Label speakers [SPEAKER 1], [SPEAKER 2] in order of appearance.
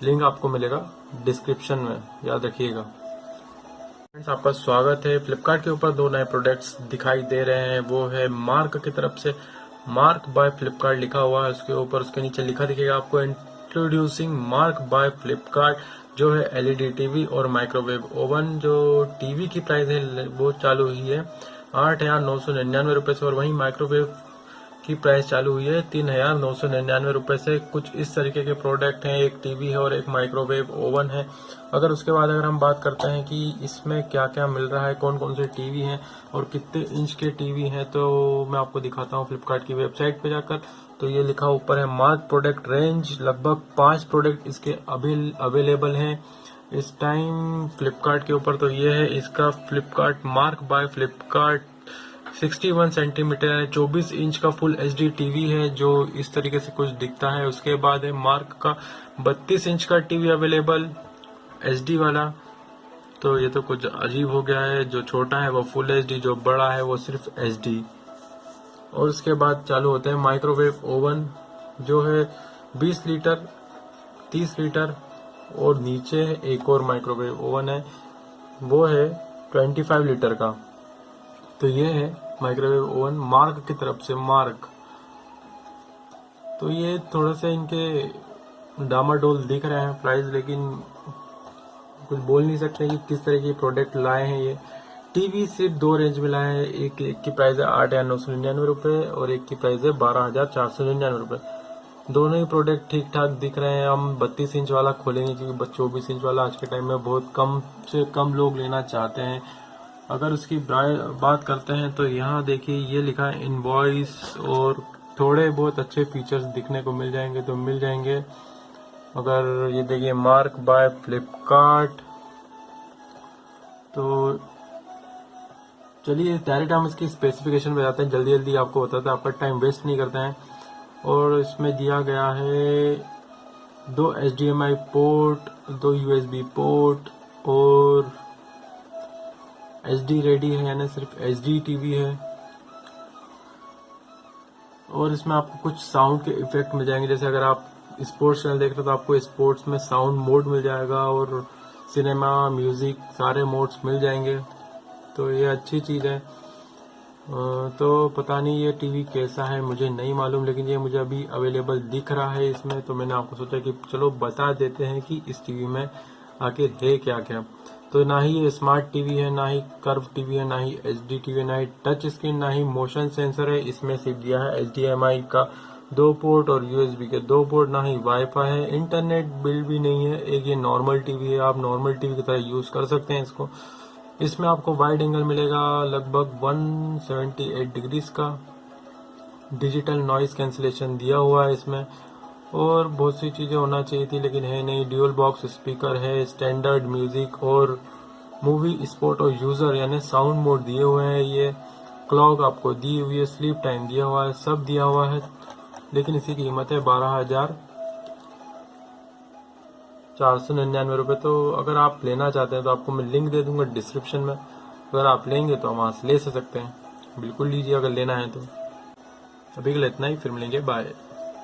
[SPEAKER 1] Link आपको मिलेगा description में, याद रखिएगा। फ्रेंड्स, आपका स्वागत है। फ्लिपकार्ट के ऊपर 2 नए प्रोडक्ट्स दिखाई दे रहे हैं। वो है मार्क की तरफ से मार्क बाय फ्लिपकार्ट लिखा हुआ है उसके ऊपर, उसके नीचे लिखा दिखेगा आपको इंट्रोड्यूसिंग मार्क बाय फ्लिपकार्ट, जो है एलईडी टीवी और माइक्रोवेव ओवन। जो टीवी की प्राइस है वो चालू हुई है 8,999 रुपए से, और वहीं माइक्रोवेव की प्राइस चालू हुई है 3,999 रुपए से। कुछ इस तरीके के प्रोडक्ट हैं, एक टीवी है और एक माइक्रोवेव ओवन है। अगर उसके बाद अगर हम बात करते हैं कि इसमें क्या क्या मिल रहा है, कौन कौन से टीवी हैं और कितने इंच के टीवी हैं, तो मैं आपको दिखाता हूँ फ्लिपकार्ट की वेबसाइट पे जाकर। तो ये लिखा ऊपर है मार्क प्रोडक्ट रेंज, लगभग 5 प्रोडक्ट इसके अवेलेबल हैं इस टाइम फ्लिपकार्ट के ऊपर। तो ये है इसका Flipkart mark bye Flipkart 61 centimetre है, 24 इंच का फुल एचडी टीवी है जो इस तरीके से कुछ दिखता है। उसके बाद है मार्क का 32 इंच का टीवी अवेलेबल एचडी वाला। तो ये तो कुछ अजीब हो गया है, जो छोटा है वो फुल एचडी, जो बड़ा है वो सिर्फ एचडी। और उसके बाद चालू होते हैं माइक्रोवेव ओवन, जो है 20 लीटर 30 लीटर, और नीचे एक और माइक्रोवेव ओवन है वो है 25 लीटर का। तो ये है माइक्रोवेव ओवन मार्क की तरफ से मार्क। तो ये थोड़ा सा इनके डामाडोल दिख रहे हैं प्राइस, लेकिन कुछ बोल नहीं सकते कि किस तरह के प्रोडक्ट लाए हैं। ये टीवी सिर्फ 2 रेंज में लाए हैं, एक की प्राइस है 8,999 रुपए और एक की प्राइस है 12,499 रुपए। दोनों ही प्रोडक्ट ठीक ठाक दिख रहे हैं। हम 32 इंच वाला खोलेंगे क्योंकि 24 इंच वाला आज के टाइम में बहुत कम से कम लोग लेना चाहते हैं। अगर उसकी बात करते हैं तो यहाँ देखिए ये लिखा है इनवॉइस, और थोड़े बहुत अच्छे फीचर्स दिखने को मिल जाएंगे तो मिल जाएंगे। अगर ये देखिए मार्क बाय फ्लिपकार्ट, तो चलिए डायरेक्ट हम इसकी स्पेसिफिकेशन पे जाते हैं, जल्दी जल्दी आपको बताते हैं, आपका टाइम वेस्ट नहीं करते हैं। और इसमें दिया गया है 2 HDMI पोर्ट, 2 USB पोर्ट, और HD रेडी है, यानी सिर्फ HD टीवी है। और इसमें आपको कुछ साउंड के इफेक्ट मिल जाएंगे, जैसे अगर आप स्पोर्ट्स चैनल देख रहे हो तो आपको स्पोर्ट्स में साउंड मोड मिल जाएगा, और सिनेमा म्यूजिक सारे मोड्स मिल जाएंगे। तो ये अच्छी चीज़ है। तो पता नहीं ये टीवी कैसा है मुझे नहीं मालूम, लेकिन ये मुझे अभी अवेलेबल दिख रहा है इसमें, तो मैंने आपको सोचा कि चलो बता देते हैं कि इस टीवी में आखिर है क्या क्या। तो ना ही ये स्मार्ट टीवी है, ना ही कर्व टीवी है, ना ही एचडी टीवी, ना ही टच स्क्रीन, ना ही मोशन सेंसर है। इसमें सिर्फ दिया है HDMI का 2 पोर्ट और USB के 2 पोर्ट, ना ही वाईफाई है, इंटरनेट बिल भी नहीं है। एक ये नॉर्मल टीवी है, आप नॉर्मल टीवी की तरह यूज कर सकते हैं इसको। इसमें आपको वाइड एंगल मिलेगा लगभग 178 डिग्रीज का, डिजिटल नॉइज कैंसिलेशन दिया हुआ है इसमें, और बहुत सी चीजें होना चाहिए थी लेकिन है नहीं। ड्यूल बॉक्स स्पीकर है, स्टैंडर्ड म्यूजिक और मूवी स्पोर्ट और यूजर यानी साउंड मोड दिए हुए हैं। ये क्लॉक आपको दी हुई है, स्लीप टाइम दिया हुआ है, सब दिया हुआ है। लेकिन इसकी कीमत है 12,499 रुपये। तो अगर आप लेना चाहते हैं तो आपको मैं लिंक दे दूंगा डिस्क्रिप्शन में, अगर आप लेंगे तो हम वहाँ से ले सकते हैं। बिल्कुल लीजिए अगर लेना है तो। अभी के लिए इतना ही, फिर मिलेंगे, बाय।